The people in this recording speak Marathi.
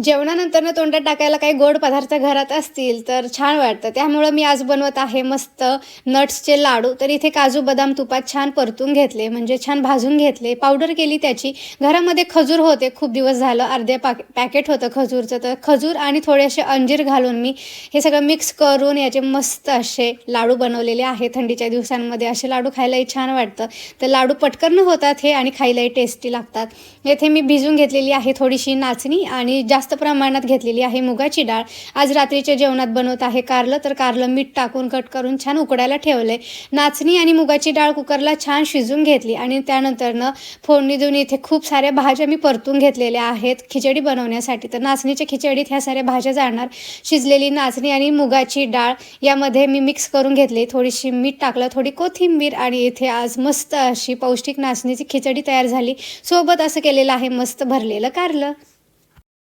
जेवणानंतर ना तोंडात टाकायला काही गोड पदार्थ घरात असतील तर छान वाटतं. त्यामुळं मी आज बनवत आहे मस्त नट्सचे लाडू. तर इथे काजू, बदाम तुपात छान परतून घेतले, म्हणजे छान भाजून घेतले, पावडर केली त्याची. घरामध्ये खजूर होते खूप दिवस झालं, अर्धे पॅकेट होतं खजूरचं. तर खजूर आणि थोडेसे अंजीर घालून मी हे सगळं मिक्स करून याचे मस्त असे लाडू बनवलेले आहेत. थंडीच्या दिवसांमध्ये असे लाडू खायलाही छान वाटतं. तर लाडू पटकन होतात हे आणि खायलाही टेस्टी लागतात. येथे मी भिजवून घेतलेली आहे थोडीशी नाचणी आणि जास्त प्रमाणात घेतलेली आहे मुगाची डाळ. आज रात्रीच्या जेवणात बनवत आहे कारलं. तर कारलं मीठ टाकून कट करून छान उकडायला ठेवले. नाचणी आणि मुगाची डाळ कुकरला छान शिजवून घेतली आणि त्यानंतरनं फोडणी देऊन इथे खूप साऱ्या भाज्या मी परतून घेतलेल्या आहेत खिचडी बनवण्यासाठी. तर नाचणीच्या खिचडीत ह्या साऱ्या भाज्या जाणार. शिजलेली नाचणी आणि मुगाची डाळ यामध्ये मी मिक्स करून घेतली. थोडीशी मीठ टाकलं, थोडी कोथिंबीर आणि इथे आज मस्त अशी पौष्टिक नाचणीची खिचडी तयार झाली. सोबत असं केलेलं आहे मस्त भरलेलं कारलं.